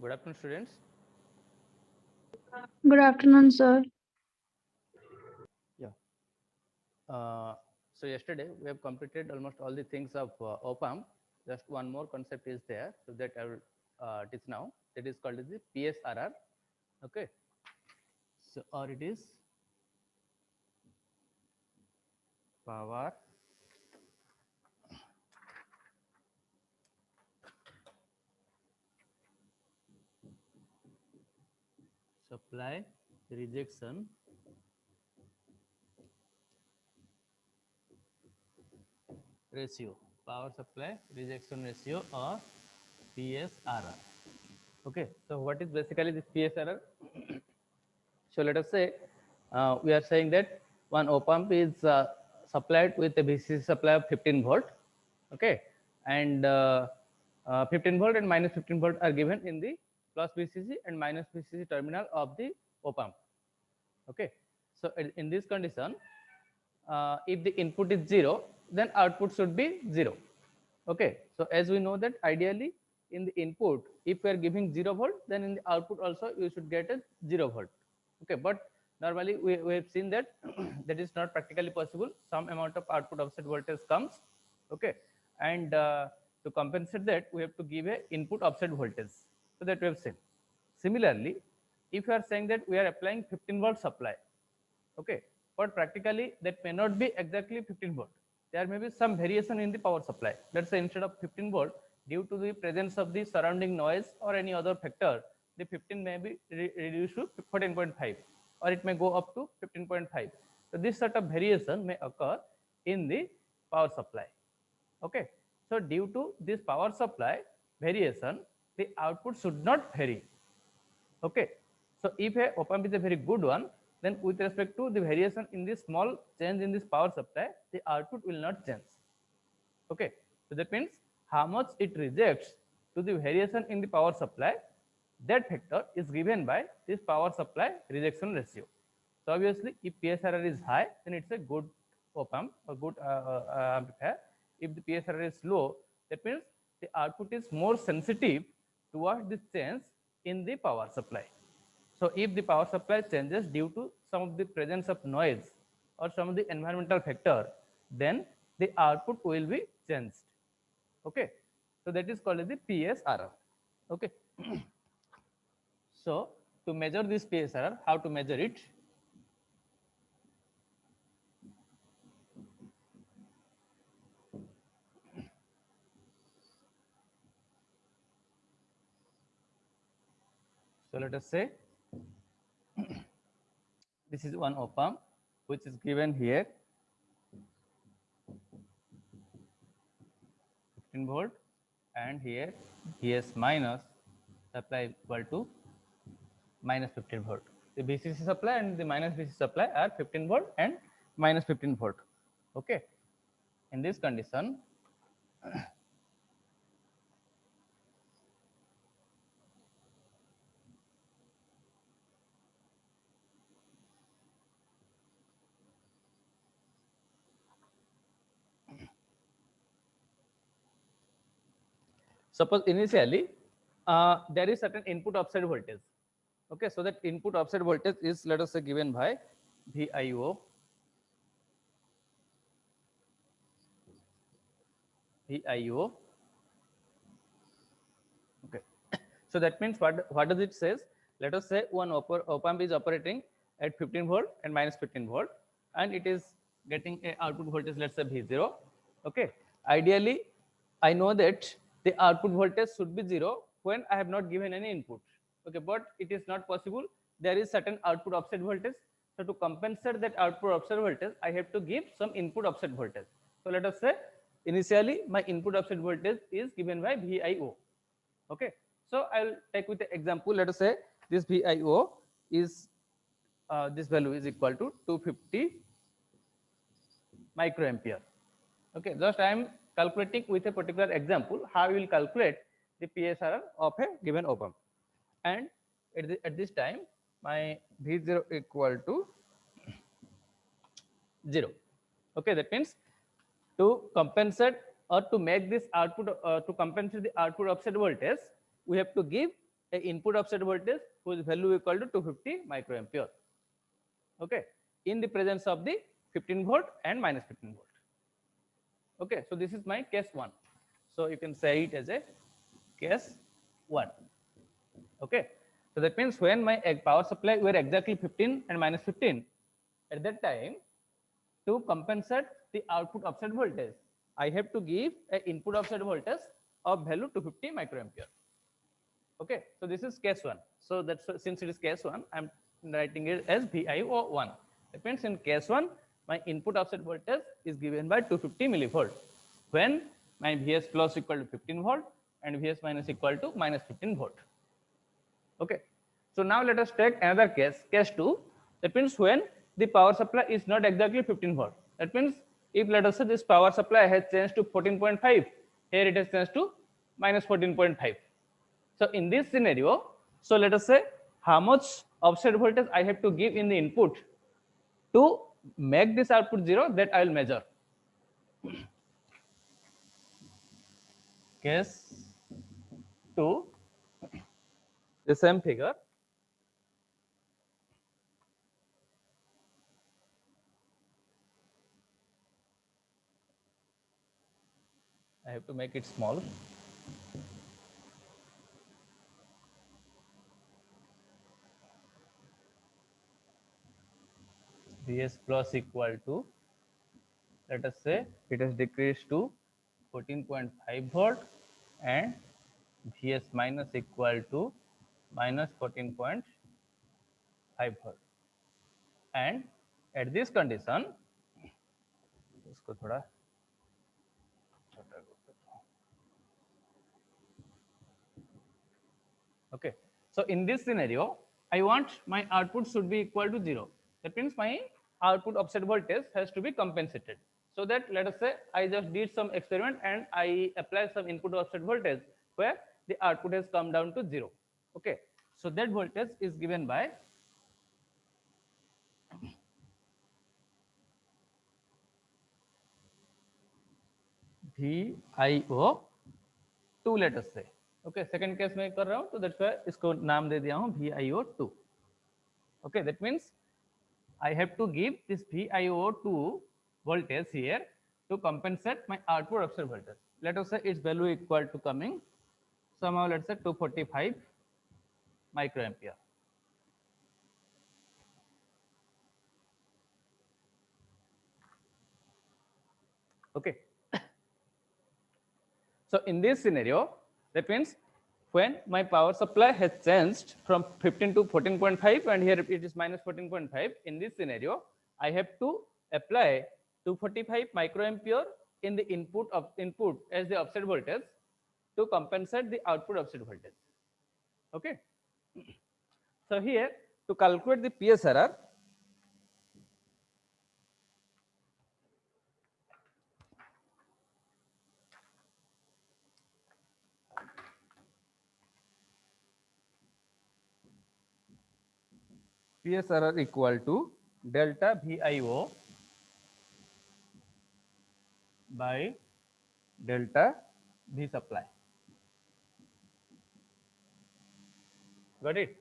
Good afternoon, students. Good afternoon, sir. Yeah. So yesterday we have completed almost all the things of OPAM. Just one more concept is there, so that I will teach now. That is called as the PSRR. Okay. So or it is power supply rejection ratio. Power supply rejection ratio or PSRR. Okay. So what is basically this PSRR? So let us say we are saying that one op amp is supplied with a VCC supply of 15 volt, okay, and 15 volt and minus 15 volt are given in the plus VCC and minus VCC terminal of the op amp. Okay, so in this condition, if the input is 0, then output should be 0. Okay, so as we know that ideally in the input, if we are giving 0 volt, then in the output also you should get a 0 volt. Okay, but normally we have seen that that is not practically possible. Some amount of output offset voltage comes. Okay, and to compensate that, we have to give a input offset voltage. So that we have seen. Similarly, if you are saying that we are applying 15 volt supply, okay, but practically that may not be exactly 15 volt. There may be some variation in the power supply. Let's say instead of 15 volt, due to the presence of the surrounding noise or any other factor, the 15 may be reduced to 14.5, or it may go up to 15.5. So this sort of variation may occur in the power supply. Okay, so due to this power supply variation, the output should not vary. Okay, so if a op amp is a very good one, then with respect to the variation in this small change in this power supply, the output will not change. Okay, so that means how much it rejects to the variation in the power supply, that factor is given by this power supply rejection ratio. So obviously, if PSRR is high, then it's a good op amp or good amplifier. If the PSRR is low, that means the output is more sensitive towards the change in the power supply. So if the power supply changes due to some of the presence of noise or some of the environmental factor, then the output will be changed. Okay, so that is called as the PSRR. Okay, so to measure this PSRR, how to measure it? So let us say this is one op amp which is given here 15 volt, and here Vs minus supply equal to minus 15 volt. The VCC supply and the minus VCC supply are 15 volt and minus 15 volt. Okay, in this condition, suppose initially there is certain input offset voltage. Okay, so that input offset voltage is, let us say, given by VIO, VIO. Okay, so that means what does it says? Let us say one op amp is operating at 15 volt and minus 15 volt, and it is getting a output voltage, let's say V0. Okay, ideally I know that the output voltage should be 0 when I have not given any input. Okay, but it is not possible. There is certain output offset voltage. So to compensate that output offset voltage, I have to give some input offset voltage. So let us say initially my input offset voltage is given by VIO. Okay, so I'll take with the example. Let us say this VIO is this value is equal to 250 microampere. Okay, just I am calculating with a particular example how we will calculate the PSRR of a given op amp, and at this time my V0 equal to 0. Okay, that means to compensate or to make this output to compensate the output offset voltage, we have to give a input offset voltage whose value equal to 250 microampere. Okay, in the presence of the 15 volt and minus 15 volt. Okay, so this is my case 1. So you can say it as a case 1. Okay, so that means when my power supply were exactly 15 and minus 15, at that time, to compensate the output offset voltage, I have to give a input offset voltage of value 250 microampere. Okay, so this is case 1. So that's since it is case 1, I'm writing it as VIO1. That means in case 1, my input offset voltage is given by 250 millivolt when my Vs plus equal to 15 volt and Vs minus equal to minus 15 volt. Okay, so now let us take another case, case 2. That means when the power supply is not exactly 15 volt. That means if let us say this power supply has changed to 14.5, here it has changed to minus 14.5. So in this scenario, so let us say how much offset voltage I have to give in the input to make this output 0, that I will measure. Case 2, the same figure. I have to make it small. Vs plus equal to, let us say it has decreased to 14.5 volt and Vs minus equal to minus 14.5 volt. And at this condition, इसको थोड़ा छोटा करते हैं. Okay, so in this scenario, I want my output should be equal to 0. That means my output offset voltage has to be compensated. So that let us say I just did some experiment and I apply some input offset voltage where the output has come down to 0. Okay, so that voltage is given by VIO2, let us say. Okay, second case में कर रहा हूँ, तो that's why इसको नाम दे दिया हूँ VIO2. Okay, that means I have to give this VIO2 voltage here to compensate my output offset voltage. Let us say its value equal to coming somehow, let's say 245 microampere. Okay. So in this scenario, that means when my power supply has changed from 15 to 14.5 and here it is minus 14.5, in this scenario, I have to apply 245 microampere in the input as the offset voltage to compensate the output offset voltage. Okay. So here to calculate the PSRR, PSRR equal to delta VIO by delta V supply. Got it?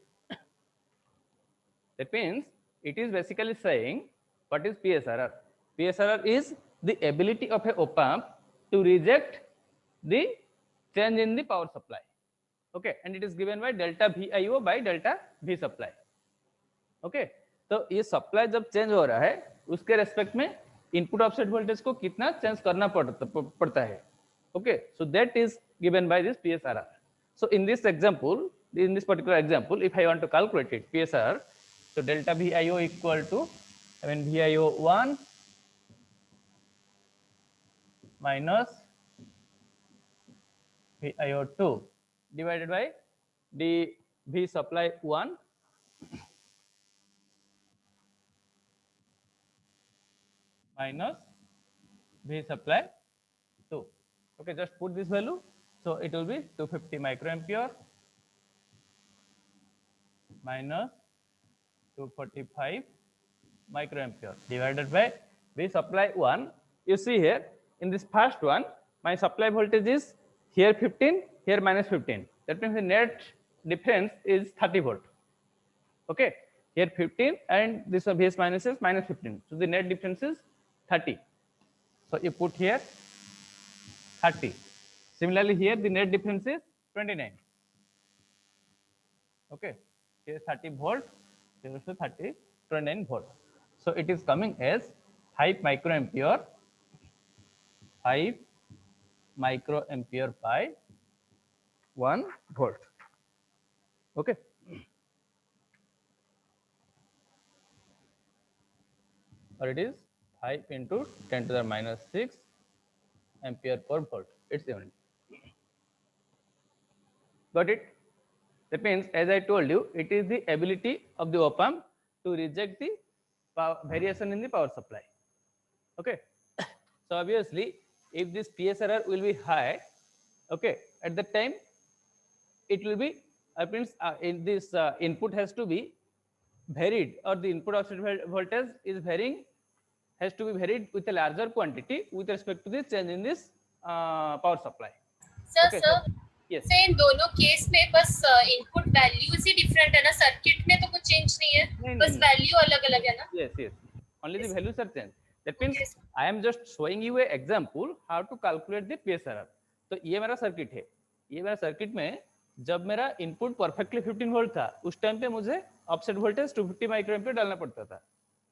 That means it is basically saying what is PSRR? PSRR is the ability of a op-amp to reject the change in the power supply. Okay, and it is given by delta VIO by delta V supply. Okay, तो ये supply जब change हो रहा है उसके respect में input offset voltage को कितना चेंज करना पड़ता है. Okay, so that is given by this PSRR. So in this example, in this particular example, if I want to calculate it, PSRR, so delta VIO equal to, I mean VIO1 minus VIO2 divided by the V supply 1 minus V supply 2. Okay, just put this value. So it will be 250 microampere minus 245 microampere divided by V supply 1. You see here in this first one, my supply voltage is here 15, here minus 15. That means the net difference is 30 volt. Okay, here 15 and this one Vs minus is minus 15, so the net difference is 30. So you put here 30. Similarly here the net difference is 29. Okay, here 30 volt, here also 30, 29 volt. So it is coming as 5 microampere, 5 microampere by 1 volt. Okay, or it is 5 into 10 to the minus 6 ampere per volt. It's even. Got it? That means, as I told you, it is the ability of the op amp to reject the variation in the power supply. Okay, so obviously if this PSRR will be high, okay, at that time it will be means in this input has to be varied, or the input offset voltage is varying, has to be varied with a larger quantity with respect to the change in this power supply. Sir Okay, so sir yes, से इन दोनों case में बस input values ही different है ना, circuit में तो कुछ change नहीं है, बस नहीं. वैल्यू अलग अलग है ना. Yes, yes. Only the values are changed. That means Okay. I am just showing you a example how to calculate the PSRR. तो ये मेरा सर्किट है. ये मेरा सर्किट में जब मेरा इनपुट परफेक्टली 15 वोल्ट था, उस टाइम पे मुझे ऑफसेट वोल्टेज 250 माइक्रोएम्पियर डालना पड़ता था.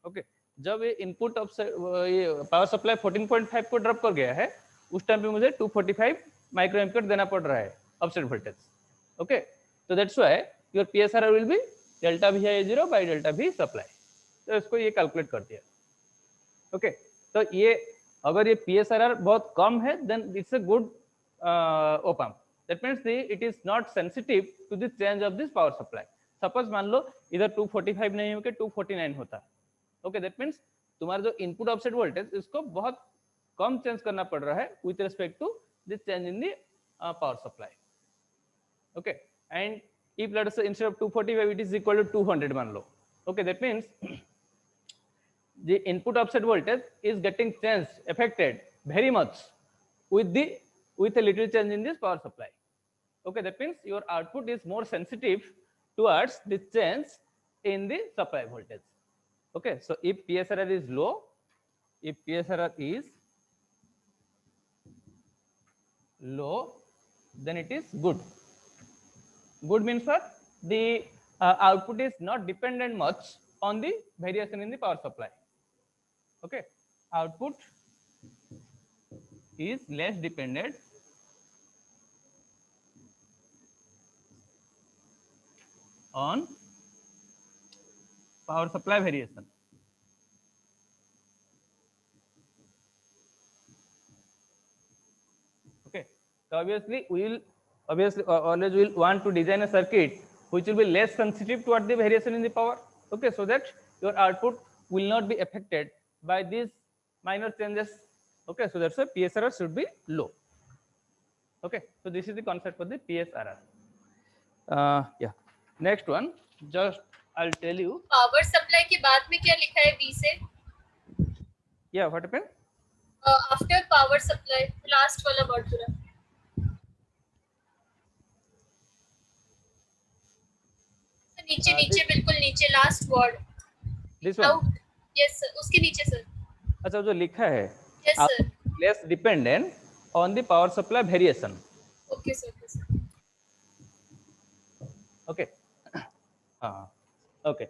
ओके, जब ये इनपुट ये पावर सप्लाई 14.5 को ड्रॉप कर गया है, उस टाइम पे मुझे 245 माइक्रोएम्पियर देना पड़ रहा है ऑफसेट वोल्टेज. ओके, तो that's why your PSRR will be delta VIA0 by delta V supply. तो इसको ये कैलकुलेट कर दिया. ओके, तो ये अगर ये PSRR बहुत कम है, then it's a good op amp. That means it is not sensitive to the change of this power supply. Suppose मान लो इधर 245 नहीं होके 249 होता. ओके, दैट मींस तुम्हारा जो इनपुट ऑफसेट वोल्टेज इसको बहुत कम चेंज करना पड़ रहा है with respect to the change in the power supply. Okay, and if let us say instead of 245 it is equal to 200 मान लो. Okay, that means the input offset voltage is getting changed, affected very much with a little change in this power supply. Okay, that means your output is more sensitive towards the change in the supply voltage. Okay, so if PSRR is low, if PSRR is low, then it is good. Good means what? The output is not dependent much on the variation in the power supply. Okay, output is less dependent on power supply variation. Okay, so obviously we will always will want to design a circuit which will be less sensitive toward the variation in the power. Okay, so that your output will not be affected by these minor changes. Okay, so that's why PSRR should be low. Okay, so this is the concept for the PSRR. Yeah, next one, just I'll tell you. Power supply के बाद में क्या लिखा है B से? Yeah, what happened? After power supply last वाला word पूरा नीचे नीचे बिल्कुल नीचे last word. This one. Yes sir, उसके नीचे सर. अच्छा, जो लिखा है yes sir. Less dependent on the power supply variation. Okay sir. Okay. Okay.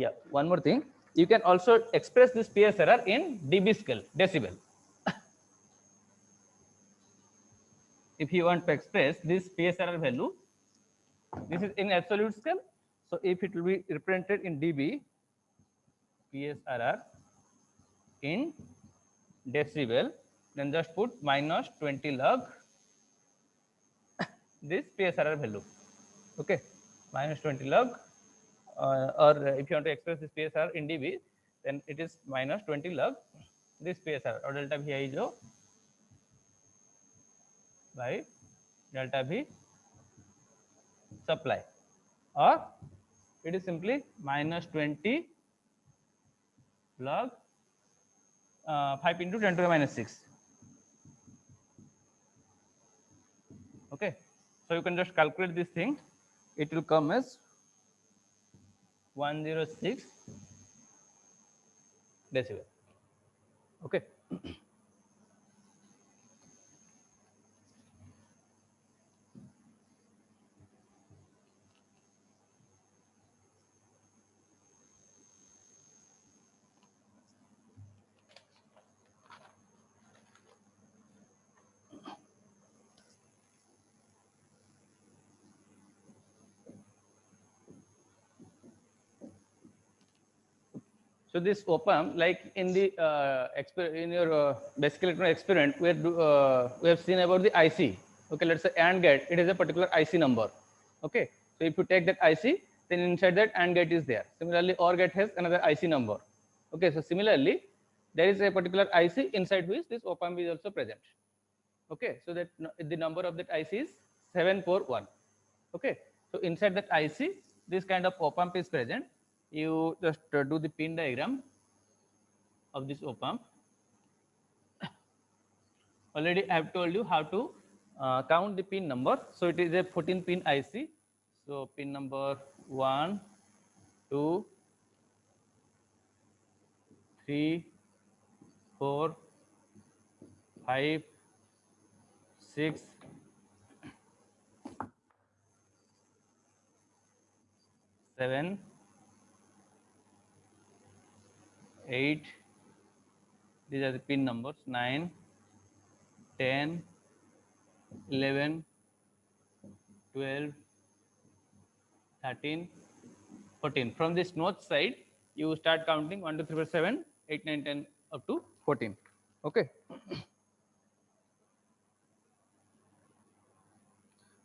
Yeah. One more thing. You can also express this PSRR in dB scale, decibel. If you want to express this PSRR value, this is in absolute scale. So if it will be represented in dB, PSRR in decibel, then just put minus 20 log this PSRR value. Okay, minus 20 log, or if you want to express this PSRR in dB, then it is minus 20 log this PSRR, or delta VIO by delta V supply, or it is simply minus 20 log 5 into 10 to the minus 6. Okay, so you can just calculate this thing. it will come as 106 decibel. Okay. So this op-amp, like in the in your basic electronic experiment, we have seen about the IC. Okay, let's say AND gate. It is a particular IC number. Okay, so if you take that IC, then inside that AND gate is there. Similarly, OR gate has another IC number. Okay, so similarly, there is a particular IC inside which this op-amp is also present. Okay, so that the number of that IC is 741. Okay, so inside that IC, this kind of op-amp is present. You just do the pin diagram of this op-amp. Already I have told you how to count the pin number. So it is a 14 pin IC. So pin number 1, 2, 3, 4, 5, 6, 7, 8. These are the pin numbers 9, 10, 11, 12, 13, 14. From this north side, you start counting 1, 2, 3, 4, 7, 8, 9, 10 up to 14. Okay.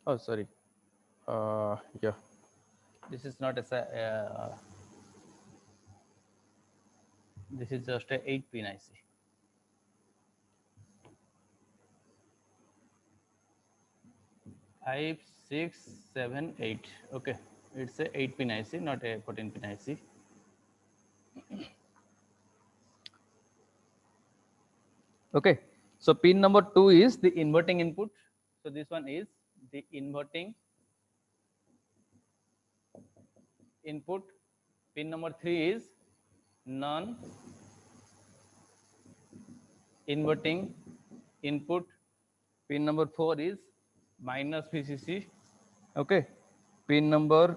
Oh, sorry. Yeah. This is not a. This is just a 8 pin IC. Five, 6, 7, 8. Okay, it's a 8 pin IC, not a 14 pin IC. Okay, so pin number 2 is the inverting input. So this one is the inverting input. Pin number 3 is non inverting input. Pin number 4 is minus VCC. Okay, pin number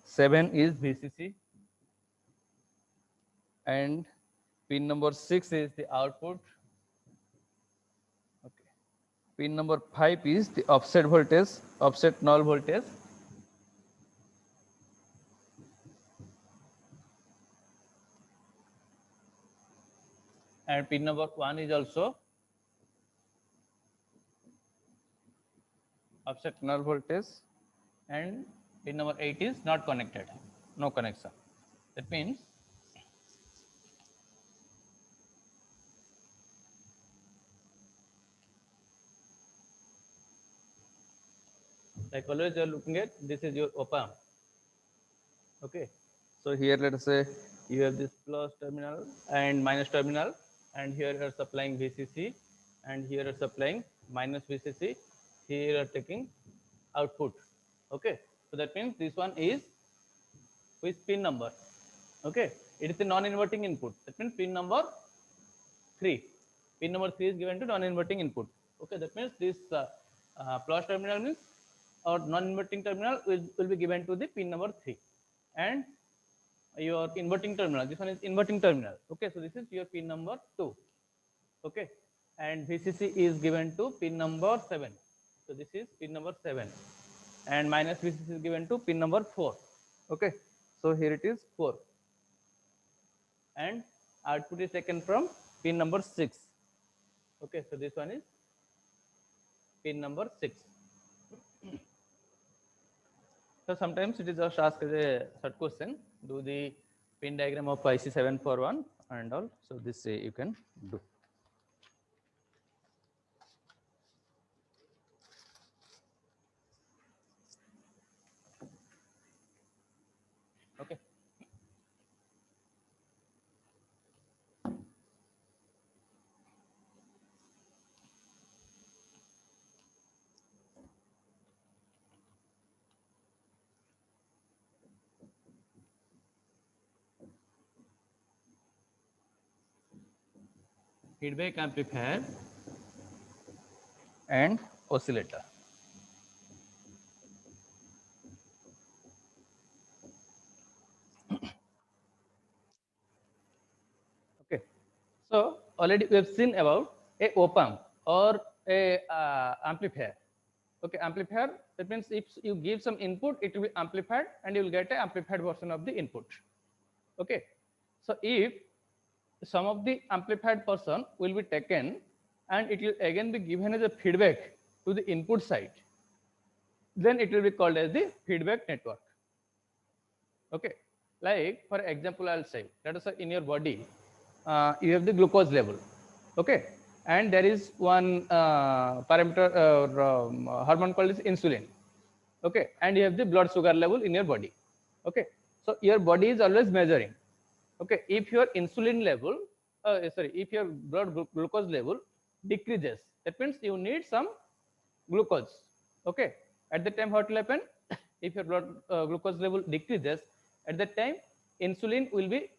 7 is VCC, and pin number 6 is the output. Okay, pin number 5 is the offset voltage, offset null voltage. And pin number 1 is also offset null voltage, and pin number 8 is not connected, no connection. That means like always you are looking at this is your op-amp. Okay, so here let us say you have this plus terminal and minus terminal, and here you are supplying VCC, and here you are supplying minus VCC. Here you are taking output. Okay, so that means this one is with pin number. Okay, it is a non-inverting input. That means pin number 3. Pin number 3 is given to non-inverting input. Okay, that means this plus terminal means or non-inverting terminal will be given to the pin number 3, and your inverting terminal, this one is inverting terminal. Okay, so this is your pin number 2. Okay, and VCC is given to pin number 7. So this is pin number 7, and minus VCC is given to pin number 4. Okay, so here it is 4, and output is taken from pin number 6. Okay, so this one is pin number 6. So sometimes it is just asked as a third question, do the pin diagram of IC741 and all. So this you can do. Okay. feedback amplifier and oscillator. Okay, so already we have seen about a op amp or a amplifier. Okay, amplifier, that means if you give some input, it will be amplified and you will get an amplified version of the input. Okay, so if some of the amplified portion will be taken and it will again be given as a feedback to the input side, then it will be called as the feedback network. Okay, like for example, I'll say, let us say in your body, you have the glucose level. Okay, and there is one parameter hormone called is insulin. Okay, and you have the blood sugar level in your body. Okay, so your body is always measuring. Okay, if your insulin level, if your blood glucose level decreases, that means you need some glucose. Okay, at the time what will happen? If your blood glucose level decreases, at that time insulin will be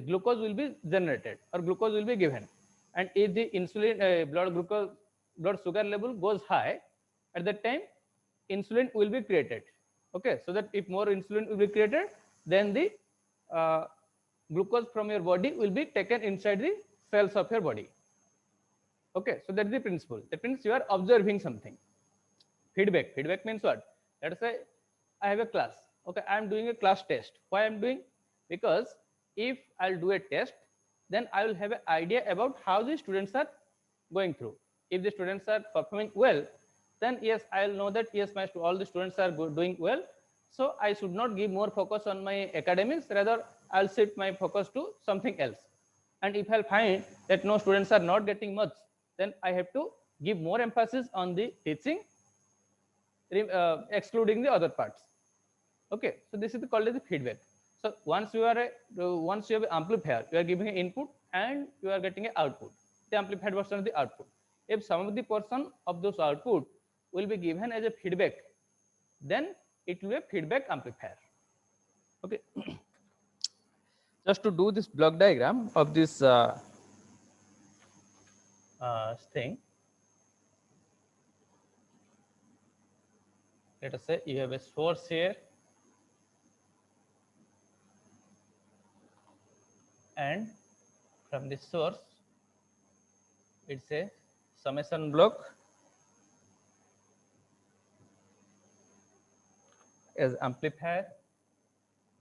glucose will be generated or glucose will be given. And if the insulin blood sugar level goes high, at that time insulin will be created. Okay, so that if more insulin will be created, then the uh, glucose from your body will be taken inside the cells of your body. Okay, so that's the principle. That means you are observing something. Feedback means what? Let us say I have a class. Okay, I am doing a class test. Why I am doing? Because if I'll do a test, then I will have an idea about how the students are going through. If the students are performing well, then yes, I'll know that yes, all the students are doing well. So I should not give more focus on my academics. Rather, I'll shift my focus to something else. And if I'll find that no students are not getting much, then I have to give more emphasis on the teaching, excluding the other parts. Okay, so this is called as the feedback. So once you have an amplifier, you are giving an input and you are getting an output, the amplified version of the output. If some of the portion of those output will be given as a feedback, then it will be a feedback amplifier. Okay, just to do this block diagram of this thing, let us say you have a source here and from this source it's a summation block as amplifier,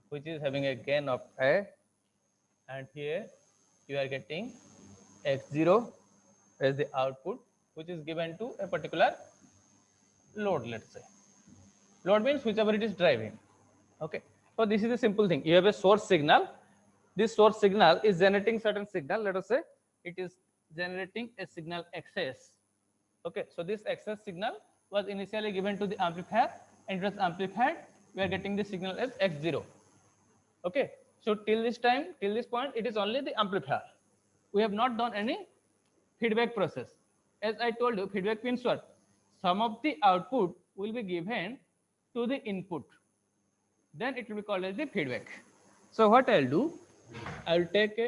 which is having a gain of A, and here you are getting x0 as the output, which is given to a particular load. Let's say load means whichever it is driving. Okay, so this is a simple thing. You have a source signal. This source signal is generating certain signal. Let us say it is generating a signal xs. Okay, so this xs signal was initially given to the amplifier and it was amplified. We are getting the signal as x0. Okay, so till this point, it is only the amplifier. We have not done any feedback process. As I told you, feedback means what? Some of the output will be given to the input. Then it will be called as the feedback. So what I'll do, I'll take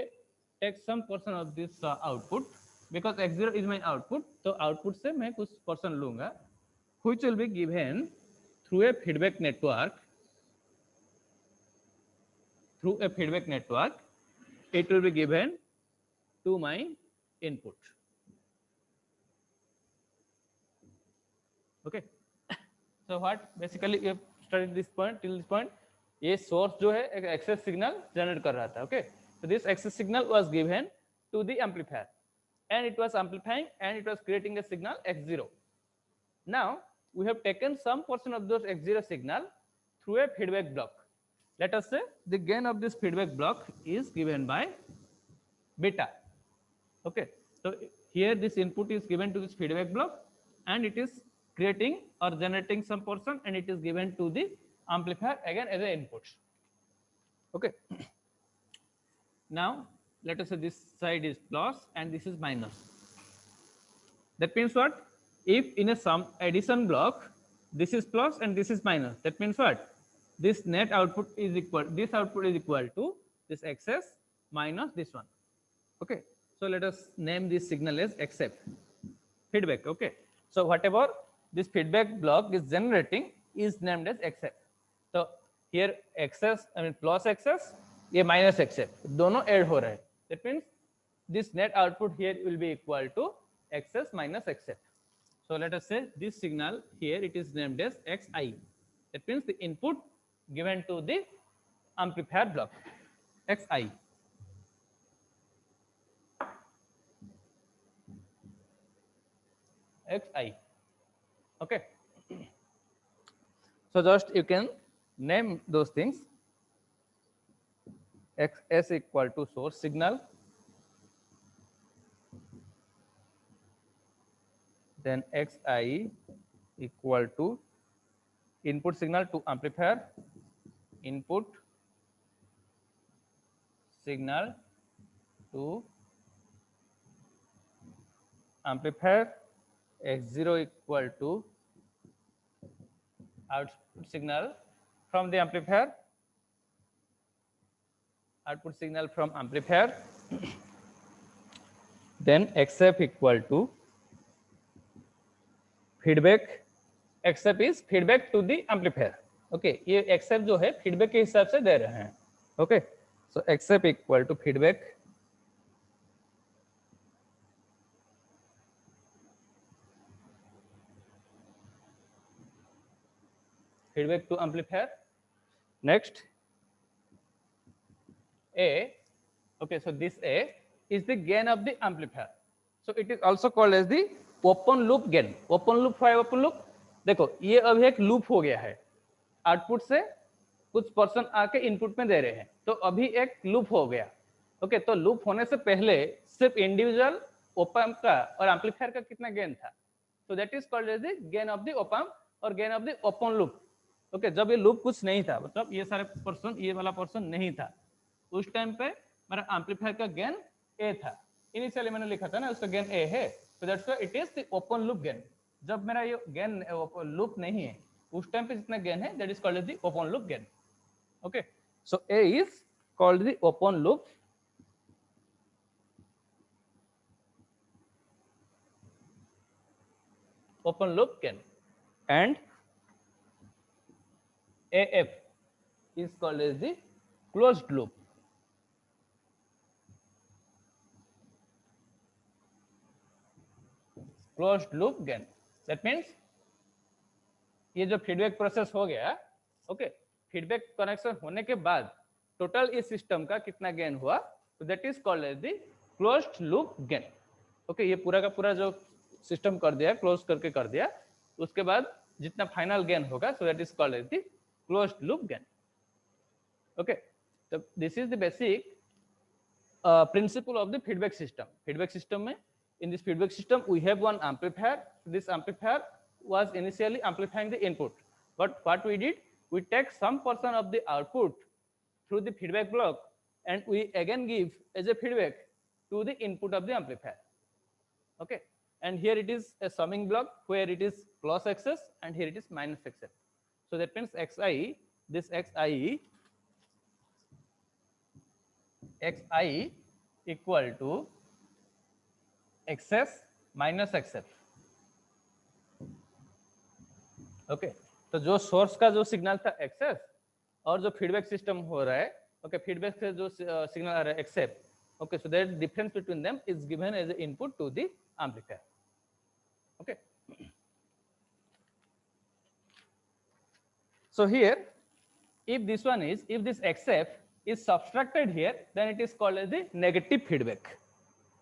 some portion of this output, because x0 is my output. So output से मैं कुछ portion लूँगा, which will be given through a feedback network. Through a feedback network, it will be given to my input. Okay, so what basically you have studied this point till this point, ये source जो है एक access signal generate कर रहा था. Okay, so this access signal was given to the amplifier and it was amplifying and it was creating a signal x0. Now we have taken some portion of those x0 signal through a feedback block. Let us say the gain of this feedback block is given by beta. Okay, so here this input is given to this feedback block and it is creating or generating some portion and it is given to the amplifier again as an input. Okay, now let us say this side is plus and this is minus. That means what? If in a sum addition block this is plus and this is minus, that means what? This net output is equal, this output is equal to this excess minus this one. Okay, So let us name this signal as accept feedback. Okay, so whatever this feedback block is generating is named as accept. So here excess, I mean plus excess, ये minus accept, दोनों add हो रहे हैं. That means this net output here will be equal to excess minus accept. So let us say this signal here it is named as xi. That means the input given to the amplifier block xi. xi. Okay. So just you can name those things. Xs equal to source signal, then xi equal to input signal to amplifier, input signal to amplifier, x0 equal to output signal from the amplifier, output signal from amplifier, then xf equal to feedback, xf is feedback to the amplifier. Okay, ये xf जो है feedback के हिसाब से दे रहे हैं. Okay, so xf equal to feedback to amplifier. Next A, okay, so this A is the gain of the amplifier. So it is also called as the open loop gain. Open loop, why open loop? देखो ये अभी एक loop हो गया है, output से कुछ person आके इनपुट में दे रहे हैं, तो अभी एक लूप हो गया. ओके, तो लूप होने से पहले सिर्फ इंडिविजुअल ओपैम्प का और एम्पलीफायर का कितना गेन था, so that is called as the gain of the op-amp और gain of the open loop. Okay, जब ये लूप कुछ नहीं था, मतलब ये सारे पर्सन, ये वाला पर्सन नहीं था, उस टाइम पे मेरा एम्पलीफायर का गेन ए था. इनिशियली मैंने लिखा था ना उसका गेन ए है, so that's why it is the open loop gain. जब मेरा ये गेन लूप नहीं है उस टाइम पे जितना गेन है that is called as the open loop gain. Okay, so A is called the open loop gain, and AF is called as the closed loop. Closed loop gain. That means ये जो feedback process हो गया, okay, feedback connection होने के बाद total इस system का कितना गेन हुआ, तो that is called as the closed loop gain. Okay, ये पूरा का पूरा जो सिस्टम कर दिया, क्लोज करके कर दिया, उसके बाद जितना फाइनल गेन होगा, so that is called as the closed loop gain. Okay, तो this is the basic principle of the feedback system. Feedback system में, in this feedback system we have one amplifier. This amplifier was initially amplifying the input, but what we did, we take some portion of the output through the feedback block and we again give as a feedback to the input of the amplifier. Okay, and here it is a summing block where it is plus xs and here it is minus xs. So that means xi, this xi equal to xs minus xf. Okay, तो जो source का जो signal था xs और जो feedback system हो रहा है, ओके, फीडबैक से जो सिग्नल आ रहा है xf, okay, so that difference between them is given as input to the amplifier. Okay, so here if this one is, if this xf is subtracted here, then it is called as the negative feedback.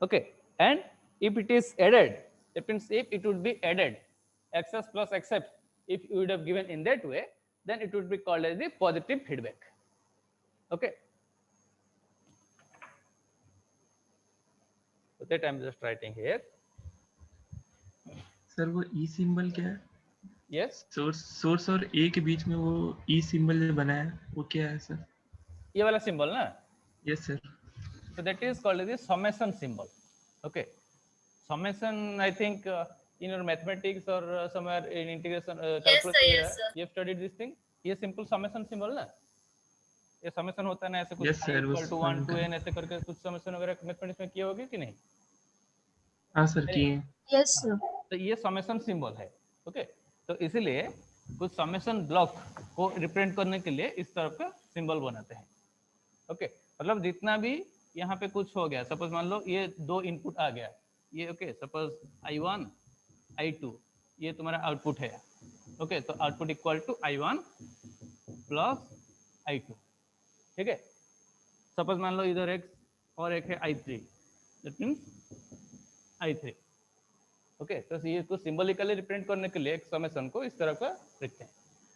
Okay, and if it is added, it means if it would be added xs plus xf, if you would have given in that way, then it would be called as the positive feedback. Okay, so that I'm just writing here. Sir वो ई symbol क्या है? Yes, source और ए के बीच में वो ई symbol बना है, वो क्या है सर? ये वाला सिंबल ना? Yes sir. So that is called as the summation symbol. Okay, summation, I think in your mathematics or somewhere in integration calculus, yes, sir. you have studied this thing. ये simple summation symbol ना? ये summation होता है ना ऐसे कुछ Yes, i sir, वो equal to 1 some to का। n ऐसे करके कुछ समेशन वगैरह मैथमेटिक्स में किए होगे कि नहीं? हाँ सर, अरे, किए। Yes, हाँ, sir. तो ये समेशन सिंबल है। ओके, तो इसीलिए कुछ समेशन ब्लॉक को रिप्रेजेंट करने के लिए इस तरह का सिंबल बनाते हैं। ओके, मतलब जितना भी यहाँ पे कुछ हो गया, सपोज मान लो ये दो इनपुट आ गया, ये ओके, सपोज I1 I2 ये तुम्हारा आउटपुट है। ओके, तो output equal to I1 plus I2, ठीक है। सपोज मान लो इधर एक और एक है I3, that means I3। Okay, तो ये को सिंबलिकली रिप्रेजेंट करने के लिए एक समेशन को इस तरह का लिखते हैं।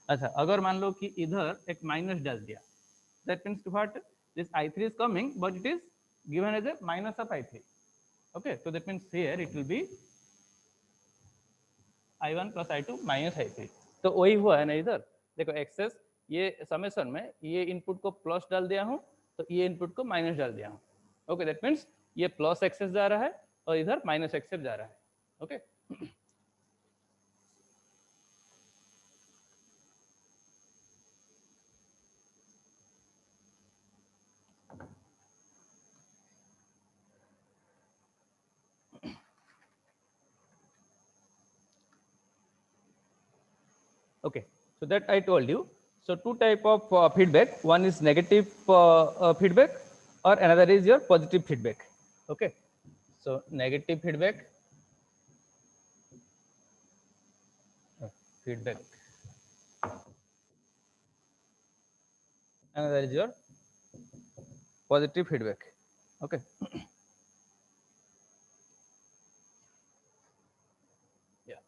अच्छा, अगर मान लो कि इधर एक माइनस डाल दिया, that means what, this I3 is coming but it is given as a minus of I3. Okay, so that means here it will be I1 plus I2 minus I3। तो वही हुआ है ना इधर, देखो एक्सेस ये समेशन में ये इनपुट को प्लस डाल दिया हूँ, तो ये इनपुट को माइनस डाल दिया हूँ। ओके, दैट मीन्स ये प्लस एक्सेस जा रहा है और इधर माइनस एक्सेस जा रहा है। Okay, okay, so that I told you. So two type of feedback, one is negative feedback or another is your positive feedback. Okay, so negative feedback, feedback, another is your positive feedback. Okay, yeah,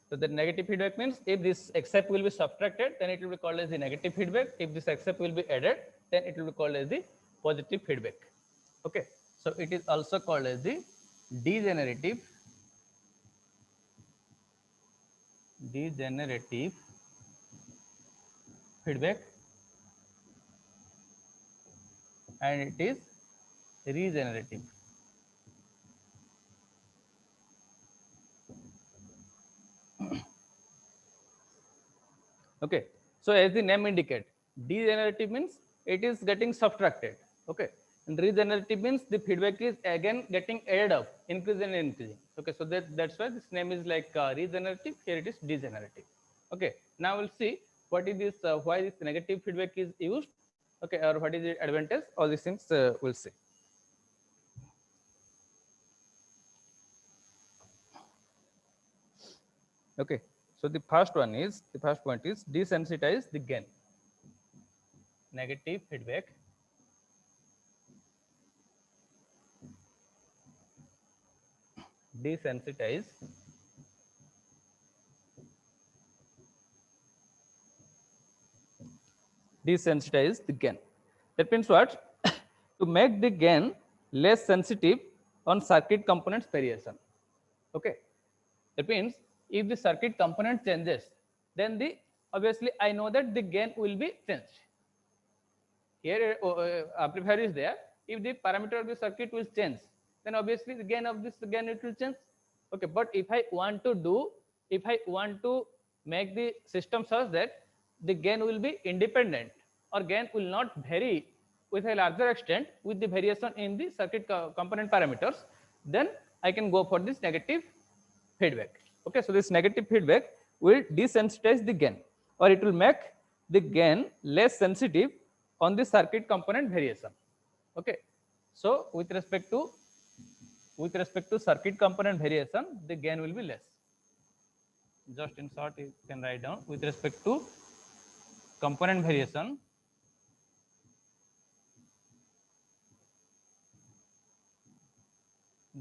so the negative feedback means if this except will be subtracted, then it will be called as the negative feedback. If this except will be added, then it will be called as the positive feedback. Okay, so it is also called as the degenerative feedback, and it is regenerative. Okay, so as the name indicate, degenerative means it is getting subtracted. Okay, and regenerative means the feedback is again getting added up, increasing and increasing. Okay, so that's why this name is like regenerative. Here it is degenerative. Okay, now we'll see what is this, why this negative feedback is used. Okay, or what is the advantage? All these things we'll see. Okay, so the first point is desensitize the gain. Negative feedback desensitize the gain. That means what? To make the gain less sensitive on circuit components variation. Okay, that means if the circuit component changes, then the obviously I know that the gain will be changed. Here amplifier is there. If the parameter of the circuit will change, then obviously the gain of this gain it will change. Okay, but if I want to make the system such that the gain will be independent or gain will not vary with a larger extent with the variation in the circuit component parameters, then I can go for this negative feedback. Okay, so this negative feedback will desensitize the gain, or it will make the gain less sensitive on the circuit component variation. Okay, so with respect to circuit component variation, the gain will be less. Just in short, you can write down with respect to component variation,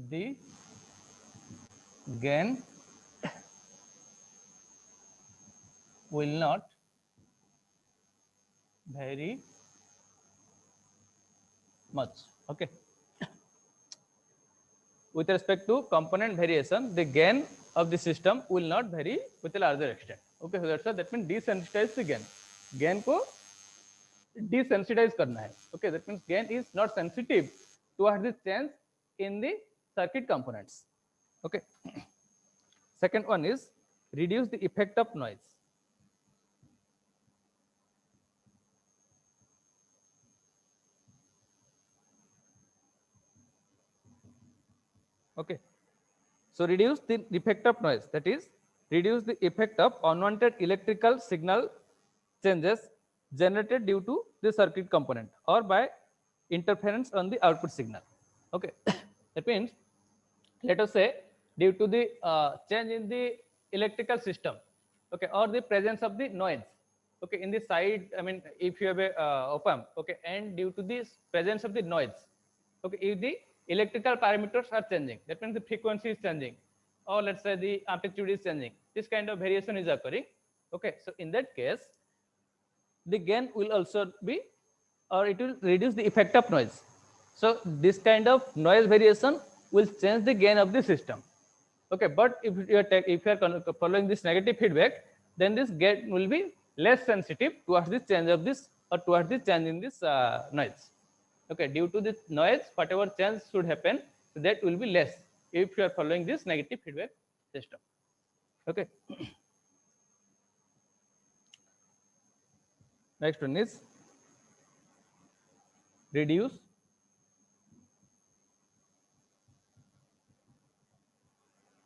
the gain will not vary much. Okay, with respect to component variation, the gain of the system will not vary with a larger extent. Okay, so that's why that means desensitize the gain को desensitize करना है. Okay, that means gain is not sensitive towards the change in the circuit components. Okay, second one is reduce the effect of noise. Okay, so reduce the effect of noise, that is reduce the effect of unwanted electrical signal changes generated due to the circuit component or by interference on the output signal. Okay, that means let us say due to the change in the electrical system, okay, or the presence of the noise, okay, in the side, I mean if you have a op amp, okay, and due to this presence of the noise, okay, if the electrical parameters are changing, that means the frequency is changing, or let's say the amplitude is changing, this kind of variation is occurring. Okay, so in that case the gain will also be, or it will reduce the effect of noise. So this kind of noise variation will change the gain of the system. Okay, but if you are following this negative feedback, then this gain will be less sensitive towards the change of this, or towards the change in this noise. Okay, due to this noise, whatever change should happen, that will be less if you are following this negative feedback system. Okay. Next one is reduce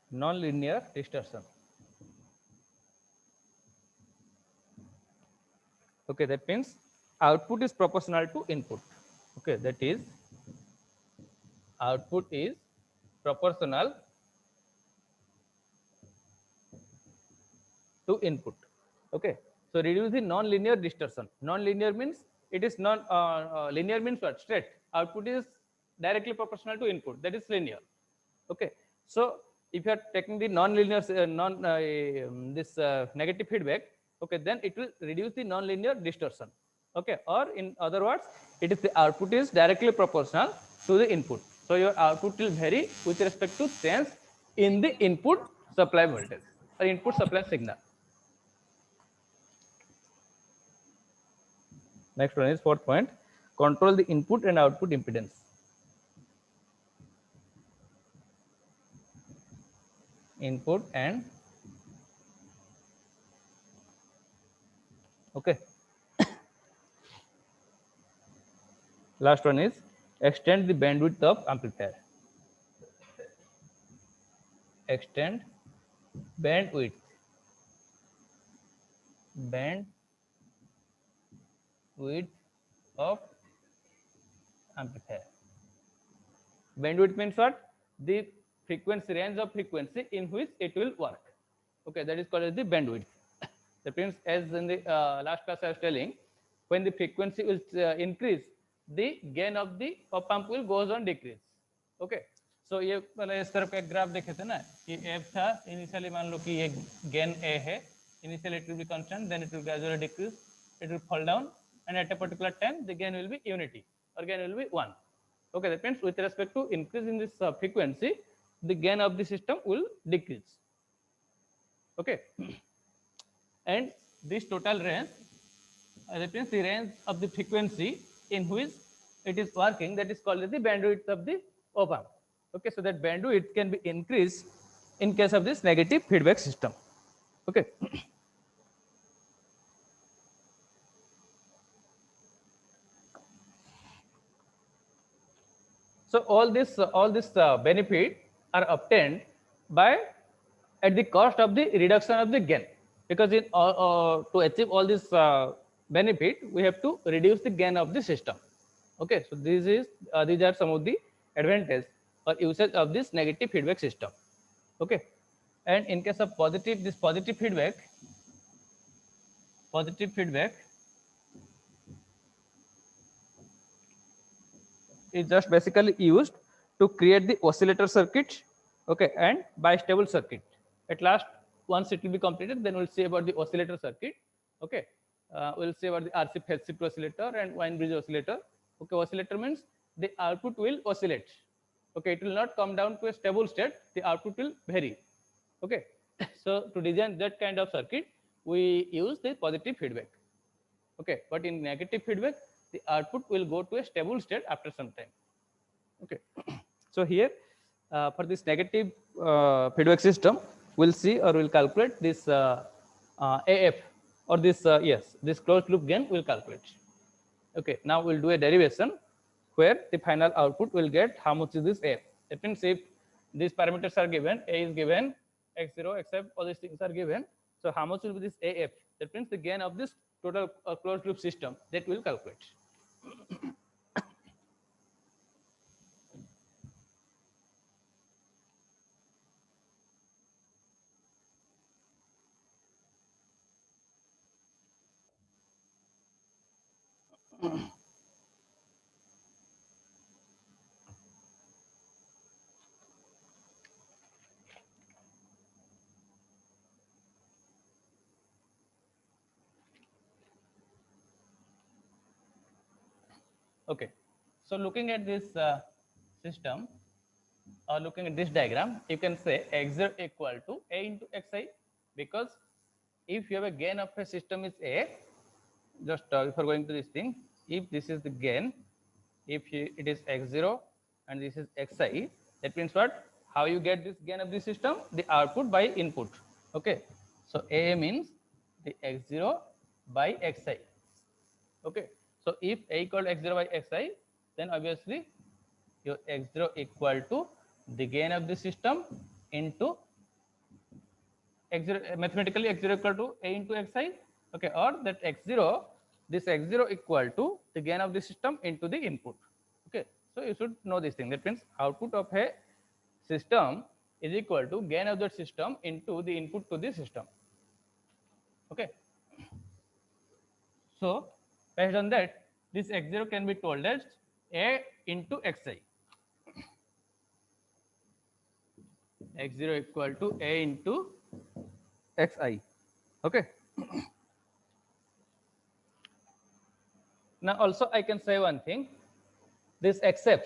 non-linear distortion. Okay, that means output is proportional to input. Okay, that is output is proportional to input. Okay, so reduce the non-linear distortion. Non-linear means it is non linear means what? Straight. Output is directly proportional to input, that is linear. Okay, so if you are taking the non-linear this negative feedback, okay, then it will reduce the non-linear distortion. Okay, or in other words, it is the output is directly proportional to the input, so your output will vary with respect to change in the input supply voltage or input supply signal. Next one is fourth point, control the input and output impedance. Input and okay. Last one is extend the bandwidth of amplifier. Extend bandwidth of amplifier. Bandwidth means what? The frequency, range of frequency in which it will work. Okay, that is called as the bandwidth. That means, as in the last class I was telling, when the frequency will increase, the gain of the op amp will goes on decrease. Okay, so ये मैंने इस तरफ एक graph देखे थे ना, ये f था, इनिशियली मान लो कि ये gain a है, initially it will be constant, then it will gradually decrease, it will fall down, and at a particular time the gain will be unity, or gain will be 1. Okay, that means with respect to increase in this frequency, the gain of the system will decrease. Okay, and this total range, that means the range of the frequency in which it is working, that is called as the bandwidth of the op amp. Okay, so that bandwidth can be increased in case of this negative feedback system. Okay. So all this benefit are obtained by at the cost of the reduction of the gain, because in to achieve all this benefit, we have to reduce the gain of the system. Okay, so these are some of the advantages or usage of this negative feedback system. Okay, and in case of this positive feedback is just basically used to create the oscillator circuit, okay, and bistable circuit. At last, once it will be completed, then we'll see about the oscillator circuit. Okay, we'll see about the RC phase shift oscillator and wine bridge oscillator. Okay, oscillator means the output will oscillate. Okay, it will not come down to a stable state, the output will vary. Okay, so to design that kind of circuit, we use the positive feedback. Okay, but in negative feedback, the output will go to a stable state after some time. Okay, so here for this negative feedback system, we'll see or we'll calculate this AF, or this this closed loop gain we'll calculate. Okay, now we'll do a derivation where the final output will get how much is this AF. That means if these parameters are given, a is given, x0, xf, all these things are given. So how much will be this AF? That means the gain of this total closed loop system that will calculate. Okay, so looking at this system, or looking at this diagram, you can say x0 equal to a into xi, because if you have a gain of a system is a, just if you're going to this thing, if this is the gain, if it is x0 and this is xi, that means what? How you get this gain of the system? The output by input. Okay, so a means the x0 by xi. Okay, so if a equal to x0 by xi, then obviously your x0 equal to the gain of the system into x0, mathematically x0 equal to a into xi. Okay, or that x0, this x0 equal to the gain of the system into the input. Okay, so you should know this thing. That means output of a system is equal to gain of the system into the input to the system. Okay, so based on that, this x0 can be told as a into xi. x0 equal to a into xi. Okay, now also I can say one thing, this xf.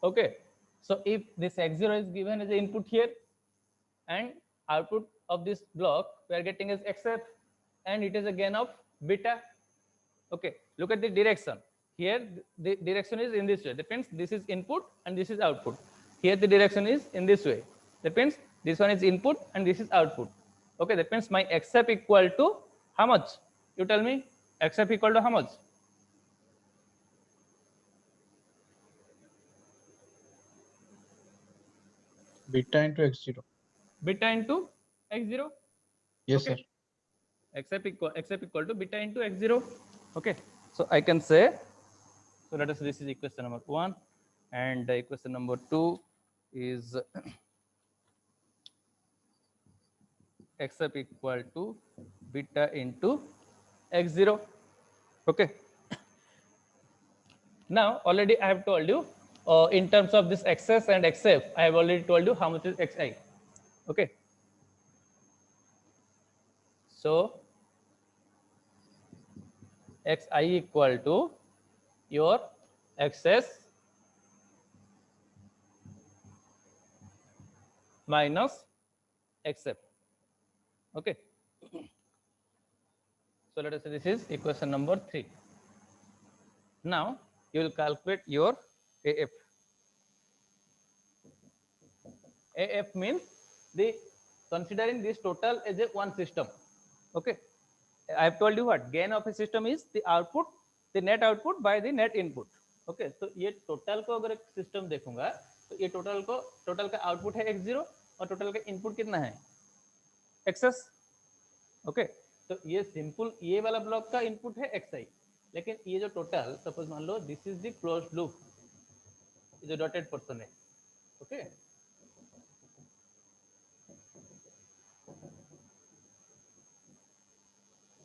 Okay, so if this x0 is given as the input here, and output of this block we are getting as xf, and it is a gain of beta. Okay, look at the direction here, the direction is in this way. That means this is input and this is output. Here the direction is in this way. That means this one is input and this is output. Okay, that means my xf equal to how much? You tell me, xf equal to how much? Beta into x0. Beta into x0. Yes, Okay, sir. xf equal to beta into x0. Okay, so I can say, so let us, this is equation number 1, and equation number 2 is xf equal to beta into x0. Okay, now already I have told you in terms of this xs and xf, I have already told you how much is xi. Okay, so xi equal to your xs minus xf. Okay, so let us say this is equation number 3. Now you will calculate your AF. AF means the considering this total as a one system. Okay, I have told you what gain of a system is the output, the net output by the net input. Okay, तो ये total को अगर एक system देखूंगा तो ये total का output है x0 और टोटल का इनपुट कितना है xs. ओके, तो ये सिंपल ये वाला ब्लॉक का इनपुट है xi, लेकिन ये जो टोटल सपोज मान लो this is the closed loop, ये जो डॉटेड पोर्शन है. Okay,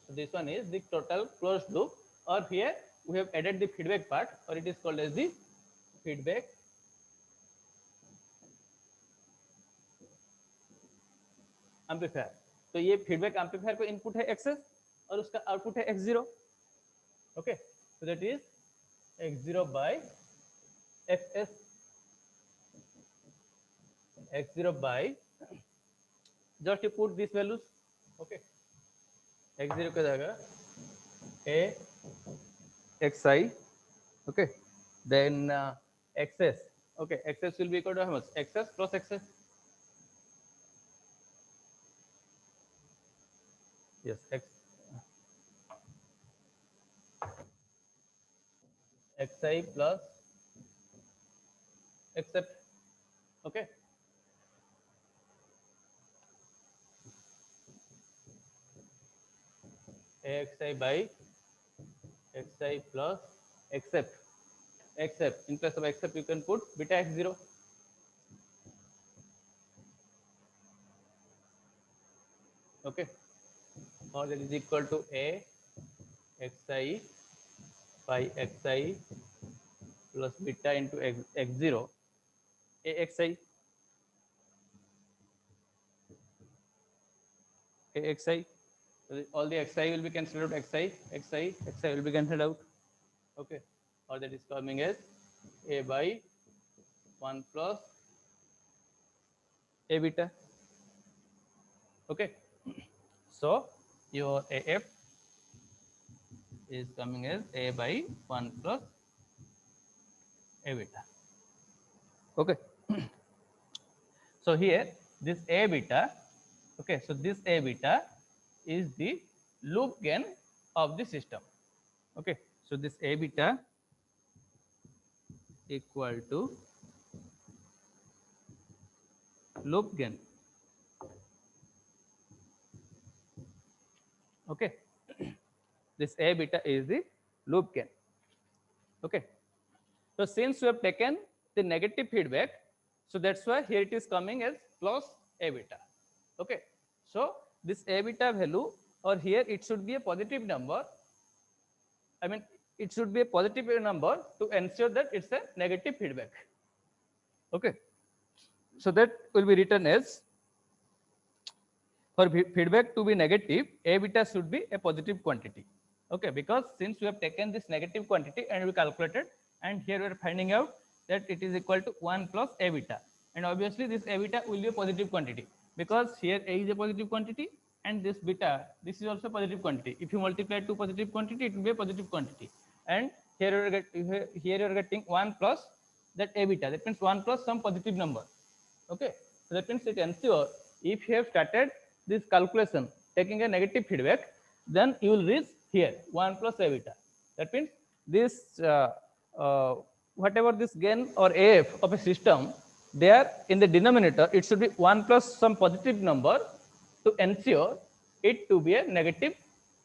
so this one is the total closed loop, or here we have added the feedback part, or it is called as the feedback amplifier. तो ये feedback amplifier को input है access और उसका output है x0. Okay, so that is x0 by xs, x0 by, just you put these values. Okay, x0 का जाएगा a xi. Okay, then xs. Okay, xs will be equal to how much? xs plus xs. Yes, xi plus xf. Okay, AXI by XI plus except in place of except you can put beta x0. Okay, or that is equal to A xi by xi plus beta into x0 AXI AXI. So all the xi will be cancelled out, xi will be cancelled out. Okay, or that is coming as A by 1 plus A beta. Okay, so your AF is coming as A by 1 plus A beta. Okay, so here this A beta, okay, so this A beta is the loop gain of the system. Okay, so this A beta equal to loop gain. Okay, this A beta is the loop gain. Okay, so since we have taken the negative feedback, so that's why here it is coming as plus A beta. Okay, so this A beta value, or here it should be a positive number. I mean, it should be a positive number to ensure that it's a negative feedback. Okay, so that will be written as, for feedback to be negative, A beta should be a positive quantity. Okay, because since we have taken this negative quantity and we calculated, and here we are finding out that it is equal to 1 plus A beta, and obviously this A beta will be a positive quantity because here A is a positive quantity and this beta, this is also a positive quantity. If you multiply two positive quantity, it will be a positive quantity, and here you are getting 1 plus that A beta, that means 1 plus some positive number. Okay, so that means it ensures if you have started this calculation taking a negative feedback, then you will reach here 1 plus A beta. That means this whatever this gain or AF of a system, there in the denominator it should be 1 plus some positive number to ensure it to be a negative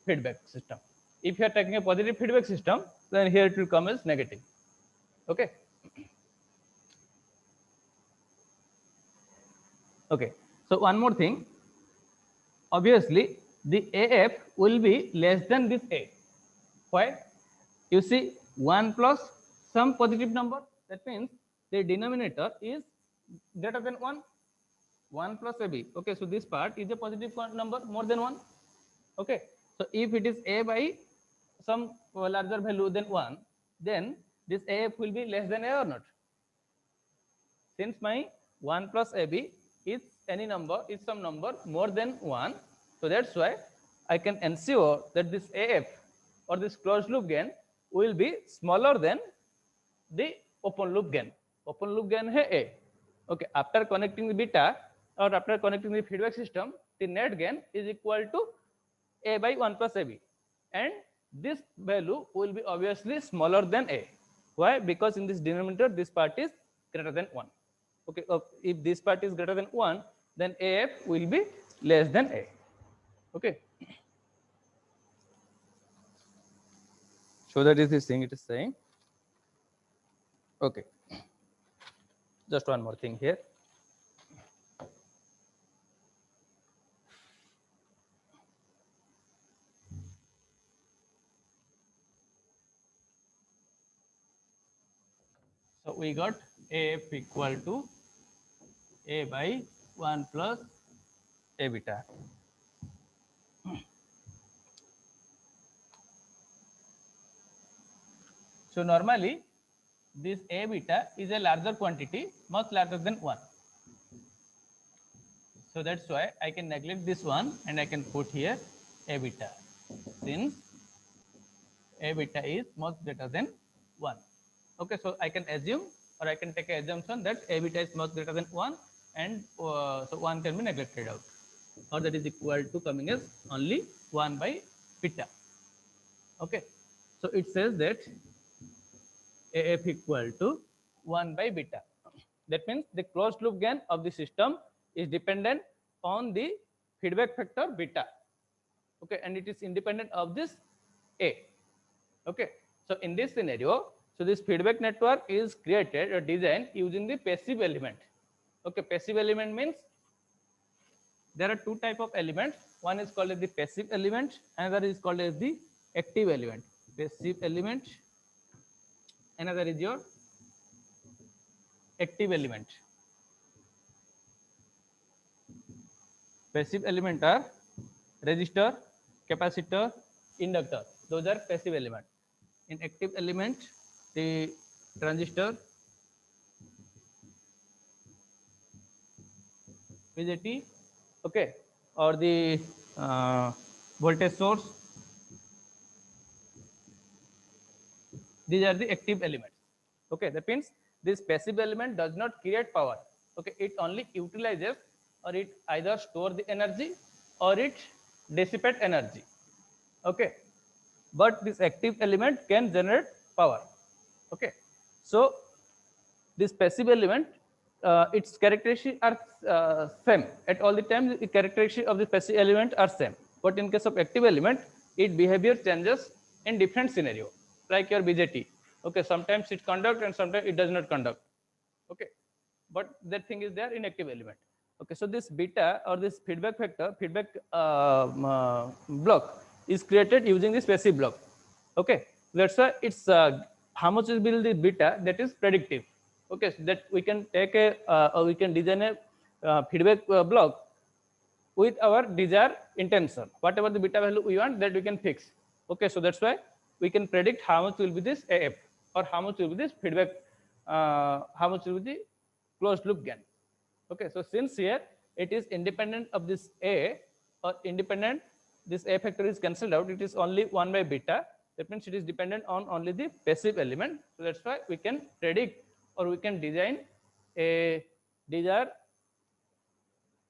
feedback system. If you are taking a positive feedback system, then here it will come as negative. Okay. Okay, so one more thing, obviously the AF will be less than this A. Why? You see 1 plus some positive number, that means the denominator is greater than 1, 1 plus AB. Okay, so this part is a positive number more than 1. Okay, so if it is A by some larger value than 1, then this AF will be less than A or not? Since my 1 plus AB is any number, is some number more than 1, so that's why I can ensure that this AF or this closed loop gain will be smaller than the open loop gain. Open loop gain hai A. Okay, after connecting the beta or after connecting the feedback system, the net gain is equal to A by 1 plus AB, and this value will be obviously smaller than A. Why? Because in this denominator this part is greater than 1. Okay, if this part is greater than 1, then AF will be less than A. Okay, so that is this thing it is saying. Okay, just one more thing here. So we got AF equal to A by 1 plus A beta. So normally this A beta is a larger quantity, much larger than 1. So that's why I can neglect this one and I can put here A beta, since A beta is much greater than 1. Okay, so I can assume, or I can take an assumption that A beta is much greater than 1, and so 1 can be neglected out, or that is equal to coming as only 1 by beta. Okay, so it says that AF equal to 1 by beta. That means the closed loop gain of the system is dependent on the feedback factor beta. Okay, and it is independent of this A. Okay, so in this scenario, so this feedback network is created or designed using the passive element. Okay, passive element means there are two type of elements. One is called as the passive element, another is called as the active element. Passive element, another is your active element. Passive element are resistor, capacitor, inductor. Those are passive element. In active element, the transistor, BJT, okay, or the voltage source. These are the active elements. Okay, that means this passive element does not create power. Okay, it only utilizes, or it either store the energy or it dissipate energy. Okay, but this active element can generate power. Okay, so this passive element, its characteristics are same at all the times. The characteristics of the passive element are same, but in case of active element, its behavior changes in different scenario, like your BJT. Okay, sometimes it conduct and sometimes it does not conduct. Okay, but that thing is there in active element. Okay, so this beta or this feedback factor, feedback block is created using this passive block. Okay, that's why it's how much will be the beta, that is predictive. Okay, so that we can take a or we can design a feedback block with our desired intention. Whatever the beta value we want, that we can fix. Okay, so that's why we can predict how much will be this AF, or how much will be this feedback, how much will be the closed loop gain. Okay, so since here it is independent of this A, or independent, this A factor is cancelled out, it is only 1 by beta. That means it is dependent on only the passive element. So that's why we can predict, or we can design a desired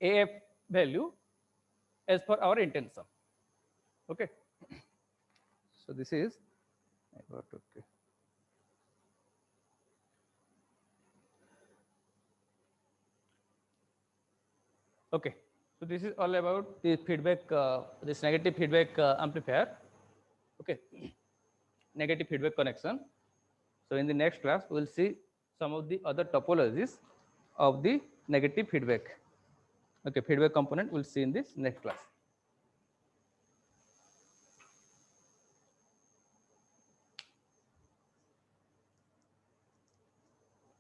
AF value as per our intention. Okay, so this is okay. Okay, so this is all about the feedback, this negative feedback amplifier. Okay, negative feedback connection. So in the next class, we will see some of the other topologies of the negative feedback. Okay, feedback component we'll see in this next class.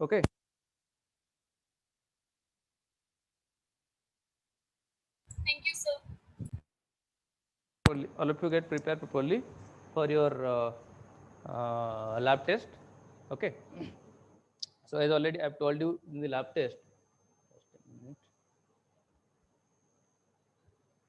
Okay. Thank you, sir. All of you get prepared properly for your lab test. Okay. So as already I've told you in the lab test,